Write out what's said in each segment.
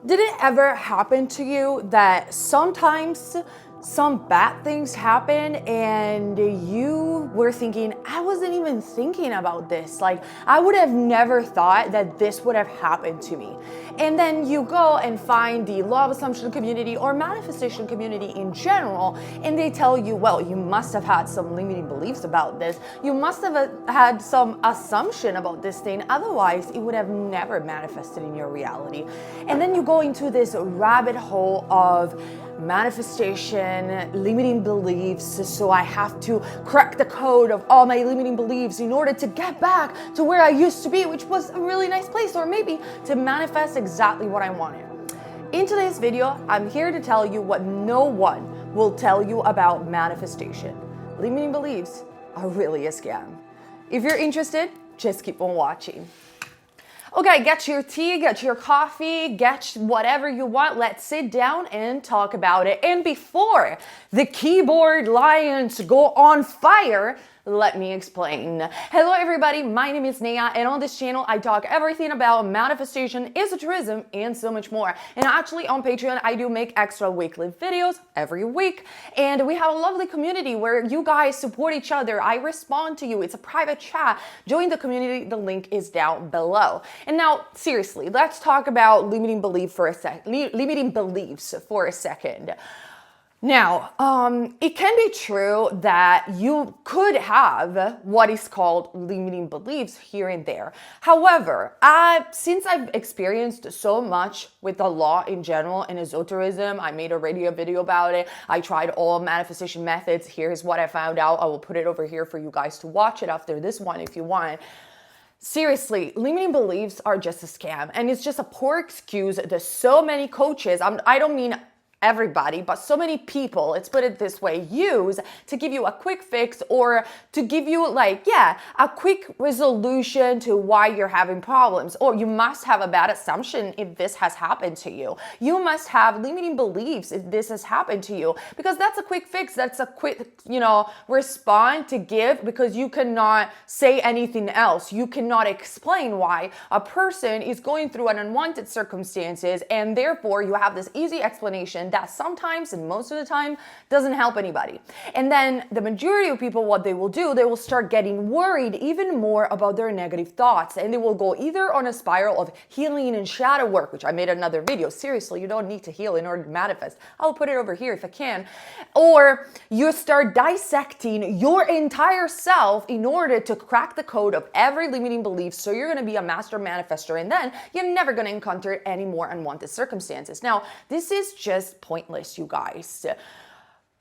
Did it ever happen to you that sometimes some bad things happen and you were thinking, I wasn't even thinking about this. Like, I would have never thought that this would have happened to me. And then you go and find the law of assumption community or manifestation community in general, and they tell you, well, you must have had some limiting beliefs about this. You must have had some assumption about this thing. Otherwise, it would have never manifested in your reality. And then you go into this rabbit hole of manifestation, limiting beliefs. So I have to crack the code of all my limiting beliefs in order to get back to where I used to be, which was a really nice place, or maybe to manifest exactly what I wanted. In today's video, I'm here to tell you what no one will tell you about manifestation. Limiting beliefs are really a scam. If you're interested, just keep on watching. Okay, get your tea, get your coffee, get whatever you want. Let's sit down and talk about it. And before the keyboard lions go on fire, let me explain. Hello everybody, my name is Nea, and on this channel I talk everything about manifestation, esotericism, and so much more. And actually on Patreon I do make extra weekly videos every week, and we have a lovely community where you guys support each other. I respond to you. It's a private chat. Join the community, the link is down below. And now seriously, let's talk about limiting beliefs for a second. Now, it can be true that you could have what is called limiting beliefs here and there. However, since I've experienced so much with the law in general and esotericism, I made already a video about it. I tried all manifestation methods. Here's what I found out. I will put it over here for you guys to watch it after this one if you want. Seriously, limiting beliefs are just a scam, and it's just a poor excuse that so many coaches, I don't mean everybody, but so many people, let's put it this way, use to give you a quick fix or to give you a quick resolution to why you're having problems. Or you must have a bad assumption if this has happened to you. You must have limiting beliefs if this has happened to you, because that's a quick fix. That's a quick, response to give, because you cannot say anything else. You cannot explain why a person is going through an unwanted circumstances, and therefore you have this easy explanation that sometimes and most of the time doesn't help anybody. And then the majority of people, what they will do, they will start getting worried even more about their negative thoughts, and they will go either on a spiral of healing and shadow work, which I made another video. Seriously, you don't need to heal in order to manifest. I'll put it over here if I can. Or you start dissecting your entire self in order to crack the code of every limiting belief, so you're going to be a master manifester, and then you're never going to encounter any more unwanted circumstances. Now, this is just pointless, you guys.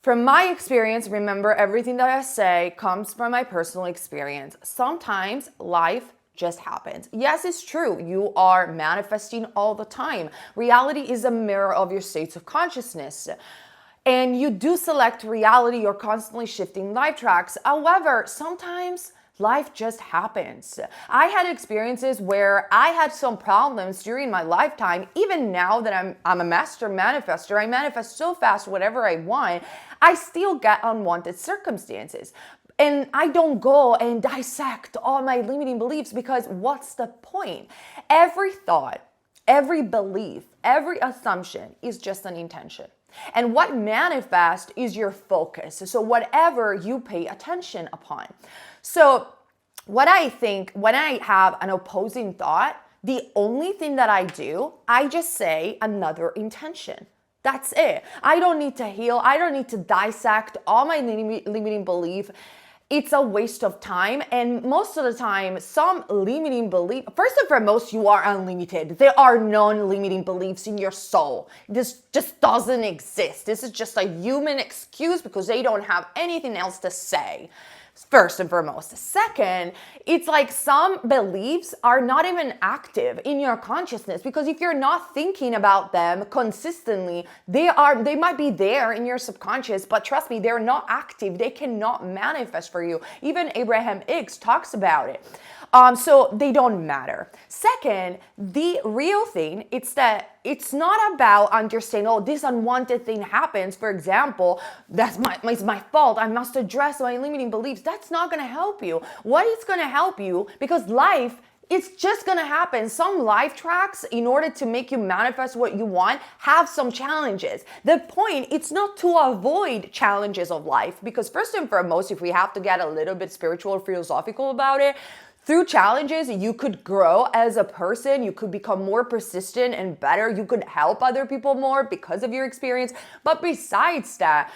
From my experience, remember, everything that I say comes from my personal experience. Sometimes life just happens. Yes, it's true. You are manifesting all the time. Reality is a mirror of your states of consciousness. And you do select reality. You're constantly shifting life tracks. However, sometimes life just happens. I had experiences where I had some problems during my lifetime. Even now that I'm a master manifester, I manifest so fast whatever I want, I still get unwanted circumstances. And I don't go and dissect all my limiting beliefs, because what's the point? Every thought, every belief, every assumption is just an intention. And what manifests is your focus. So whatever you pay attention upon. So what I think when I have an opposing thought, the only thing that I do, I just say another intention. That's it. I don't need to heal. I don't need to dissect all my limiting belief. It's a waste of time. And most of the time, some limiting belief, first and foremost, you are unlimited. There are non-limiting beliefs in your soul. This just doesn't exist. This is just a human excuse because they don't have anything else to say. First and foremost. Second, it's like some beliefs are not even active in your consciousness, because if you're not thinking about them consistently, they might be there in your subconscious, but trust me, they're not active. They cannot manifest for you. Even Abraham Hicks talks about it. So they don't matter. Second, the real thing, it's that it's not about understanding, oh, this unwanted thing happens. For example, it's my fault. I must address my limiting beliefs. That's not going to help you. What is going to help you, because life it's just gonna happen. Some life tracks, in order to make you manifest what you want, have some challenges. The point, it's not to avoid challenges of life, because first and foremost, if we have to get a little bit spiritual or philosophical about it, through challenges, you could grow as a person, you could become more persistent and better, you could help other people more because of your experience. But besides that,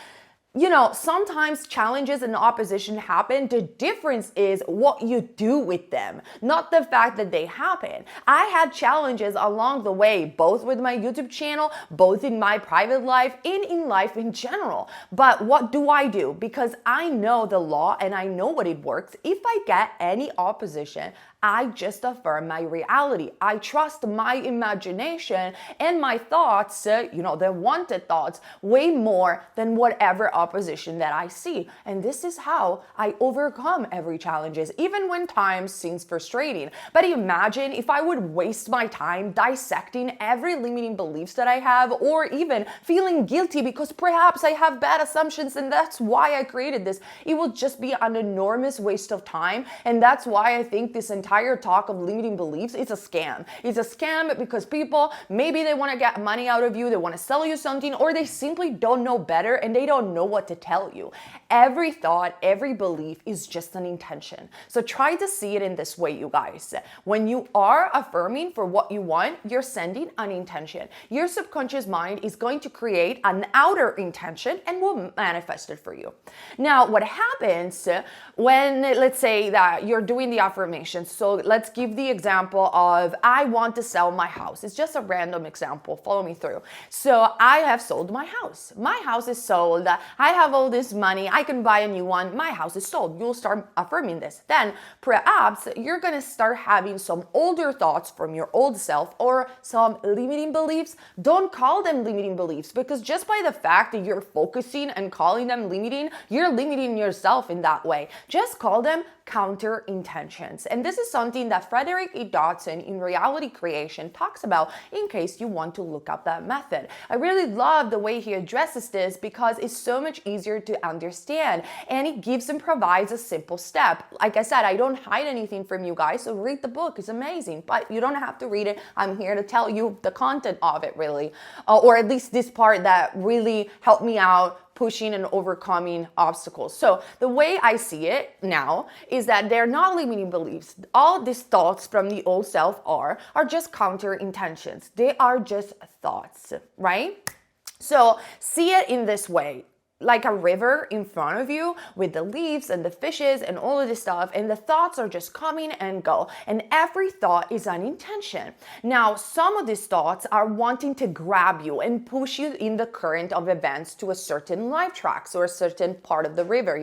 sometimes challenges and opposition happen. The difference is what you do with them, not the fact that they happen. I had challenges along the way, both with my YouTube channel, both in my private life, and in life in general. But what do I do? Because I know the law and I know what it works. If I get any opposition, I just affirm my reality. I trust my imagination and my thoughts, the wanted thoughts, way more than whatever opposition that I see. And this is how I overcome every challenges, even when times seems frustrating. But imagine if I would waste my time dissecting every limiting beliefs that I have, or even feeling guilty because perhaps I have bad assumptions and that's why I created this. It would just be an enormous waste of time. And that's why I think this entire talk of limiting beliefs is a scam. It's a scam because people, maybe they want to get money out of you, they want to sell you something, or they simply don't know better and they don't know what to tell you. Every thought, every belief is just an intention. So try to see it in this way, you guys. When you are affirming for what you want, you're sending an intention. Your subconscious mind is going to create an outer intention and will manifest it for you. Now, what happens when, let's say that you're doing the affirmation. So let's give the example of, I want to sell my house. It's just a random example. Follow me through. So I have sold my house. My house is sold. I have all this money. I can buy a new one. My house is sold. You'll start affirming this. Then perhaps you're going to start having some older thoughts from your old self or some limiting beliefs. Don't call them limiting beliefs, because just by the fact that you're focusing and calling them limiting, you're limiting yourself in that way. Just call them counter intentions. And this is something that Frederick E. Dodson in Reality Creation talks about, in case you want to look up that method. I really love the way he addresses this because it's so much easier to understand, and it gives and provides a simple step. Like I said, I don't hide anything from you guys, so read the book. It's amazing, but you don't have to read it. I'm here to tell you the content of it, really, or at least this part that really helped me out pushing and overcoming obstacles. So the way I see it now is that they're not limiting beliefs. All these thoughts from the old self are just counter intentions. They are just thoughts, right? So see it in this way. Like a river in front of you with the leaves and the fishes and all of this stuff, and the thoughts are just coming and go, and every thought is an intention. Now, some of these thoughts are wanting to grab you and push you in the current of events to a certain life tracks or a certain part of the river,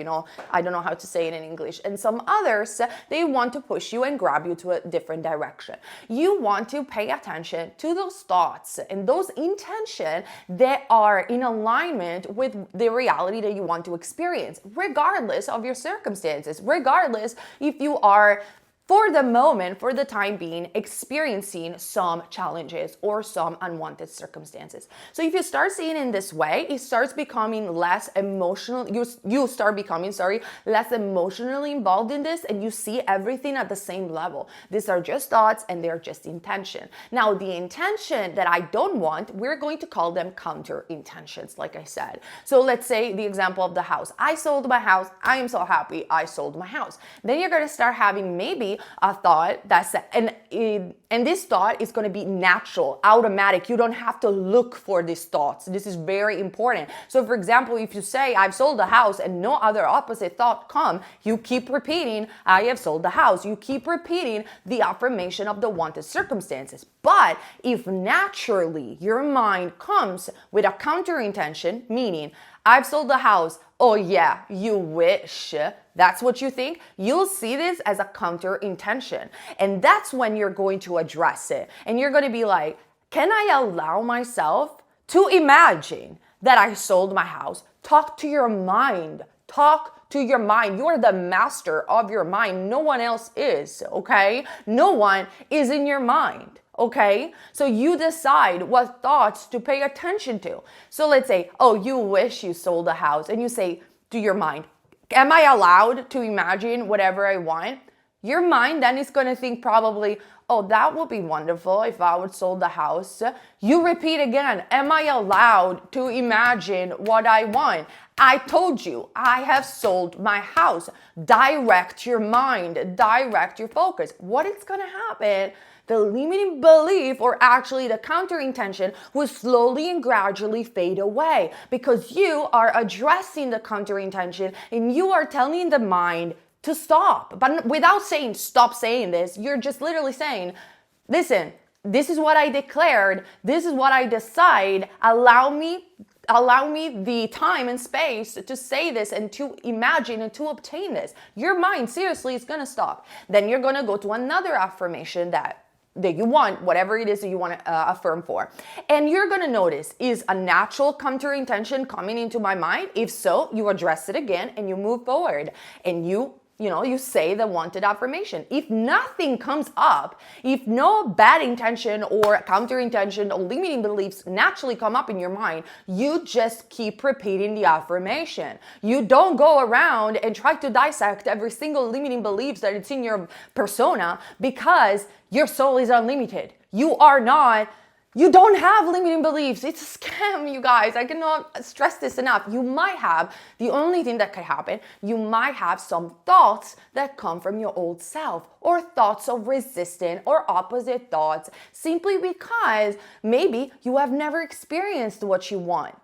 I don't know how to say it in English. And some others, they want to push you and grab you to a different direction. You want to pay attention to those thoughts and those intentions that are in alignment with the reality that you want to experience, regardless of your circumstances, regardless if you are, for the moment, for the time being, experiencing some challenges or some unwanted circumstances. So if you start seeing it in this way, it starts becoming less emotional. You start becoming, less emotionally involved in this, and you see everything at the same level. These are just thoughts and they're just intention. Now, the intention that I don't want, we're going to call them counter intentions, like I said. So let's say the example of the house. I sold my house. I am so happy I sold my house. Then you're going to start having maybe a thought that's, and this thought is going to be natural, automatic. You don't have to look for these thoughts. This is very important. So for example, if you say, I've sold the house, and no other opposite thought come, you keep repeating, I have sold the house. You keep repeating the affirmation of the wanted circumstances. But if naturally your mind comes with a counter intention, meaning, I've sold the house. Oh yeah, you wish. That's what you think. You'll see this as a counter intention. And that's when you're going to address it. And you're going to be like, can I allow myself to imagine that I sold my house? Talk to your mind. Talk to your mind. You're the master of your mind. No one else is, okay? No one is in your mind. Okay, so you decide what thoughts to pay attention to. So let's say, oh, you wish you sold a house, and you say to your mind, am I allowed to imagine whatever I want? Your mind then is going to think probably, oh, that would be wonderful if I would sold the house. You repeat again, am I allowed to imagine what I want? I told you, I have sold my house. Direct your mind, direct your focus. What is going to happen? The limiting belief, or actually the counter intention, will slowly and gradually fade away because you are addressing the counter intention and you are telling the mind to stop. But without saying, stop saying this, you're just literally saying, listen, this is what I declared. This is what I decide. Allow me the time and space to say this and to imagine and to obtain this. Your mind seriously is going to stop. Then you're going to go to another affirmation that you want, whatever it is that you want to affirm for. And you're going to notice, is a natural counter intention coming into my mind? If so, you address it again and you move forward and you say the wanted affirmation. If nothing comes up, if no bad intention or counter intention or limiting beliefs naturally come up in your mind, you just keep repeating the affirmation. You don't go around and try to dissect every single limiting beliefs that it's in your persona, because your soul is unlimited. You don't have limiting beliefs. It's a scam, you guys. I cannot stress this enough. You might have, the only thing that could happen, you might have some thoughts that come from your old self, or thoughts of resistance or opposite thoughts, simply because maybe you have never experienced what you want.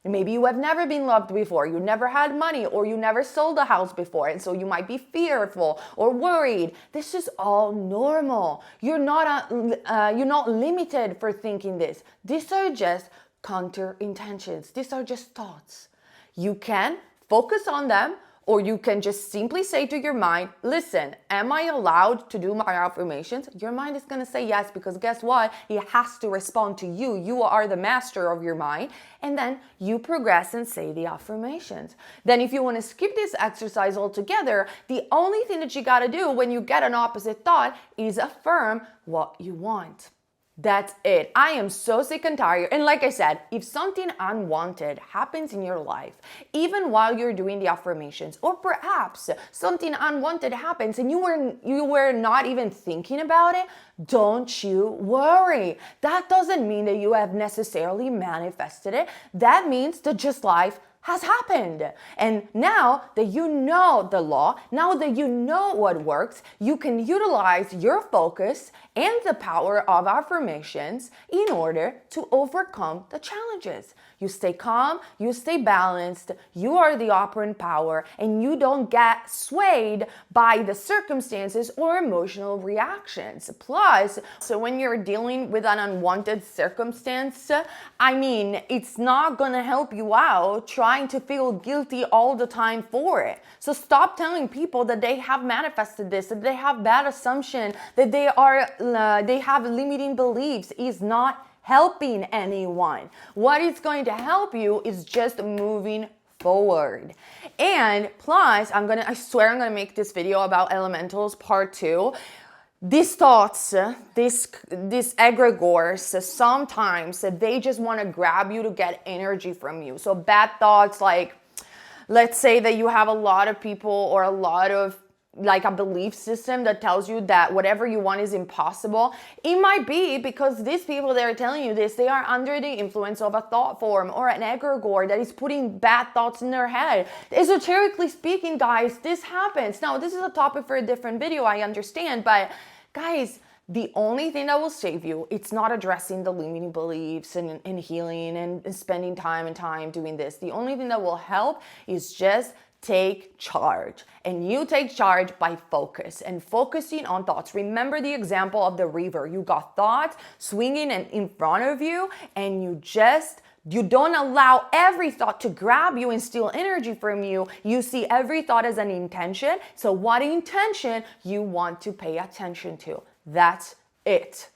Maybe you have never been loved before, you never had money, or you never sold a house before, and so you might be fearful or worried. This is all normal. You're not limited for thinking this. These are just counter intentions. These are just thoughts. You can focus on them, or you can just simply say to your mind, listen, am I allowed to do my affirmations? Your mind is going to say yes, because guess what? It has to respond to you. You are the master of your mind. And then you progress and say the affirmations. Then if you want to skip this exercise altogether, the only thing that you got to do when you get an opposite thought is affirm what you want. That's it. I am so sick and tired. And like I said, if something unwanted happens in your life, even while you're doing the affirmations, or perhaps something unwanted happens and you were not even thinking about it, don't you worry. That doesn't mean that you have necessarily manifested it. That means that just life has happened. And now that you know the law, now that you know what works, you can utilize your focus and the power of affirmations in order to overcome the challenges. You stay calm, you stay balanced, you are the operant power, and you don't get swayed by the circumstances or emotional reactions. Plus, so when you're dealing with an unwanted circumstance, it's not gonna help you out trying to feel guilty all the time for it. So stop telling people that they have manifested this, that they have bad assumption, that they have limiting beliefs. Is not helping anyone. What is going to help you is just moving forward. And plus, I swear I'm gonna make this video about elementals part 2. These thoughts, these egregores, sometimes they just want to grab you to get energy from you. So bad thoughts, like, let's say that you have a lot of people or a belief system that tells you that whatever you want is impossible. It might be because these people that are telling you this, they are under the influence of a thought form or an egregore that is putting bad thoughts in their head. Esoterically speaking, guys, this happens. Now, this is a topic for a different video, I understand, but guys, the only thing that will save you, it's not addressing the limiting beliefs and healing and spending time doing this. The only thing that will help is just take charge. And you take charge by focus and focusing on thoughts. Remember the example of the river. You got thoughts swinging in front of you, and you don't allow every thought to grab you and steal energy from you. You see every thought as an intention. So what intention you want to pay attention to. That's it.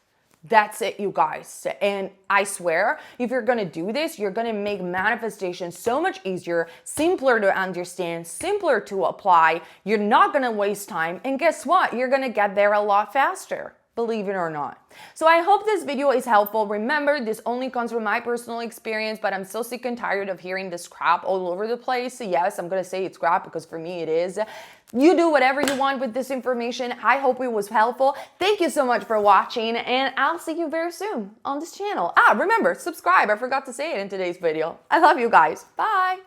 That's it, you guys. And I swear, if you're going to do this, you're going to make manifestation so much easier, simpler to understand, simpler to apply. You're not going to waste time. And guess what? You're going to get there a lot faster. Believe it or not. So I hope this video is helpful. Remember, this only comes from my personal experience, but I'm so sick and tired of hearing this crap all over the place. Yes, I'm going to say it's crap because for me it is. You do whatever you want with this information. I hope it was helpful. Thank you so much for watching, and I'll see you very soon on this channel. Remember, subscribe. I forgot to say it in today's video. I love you guys. Bye.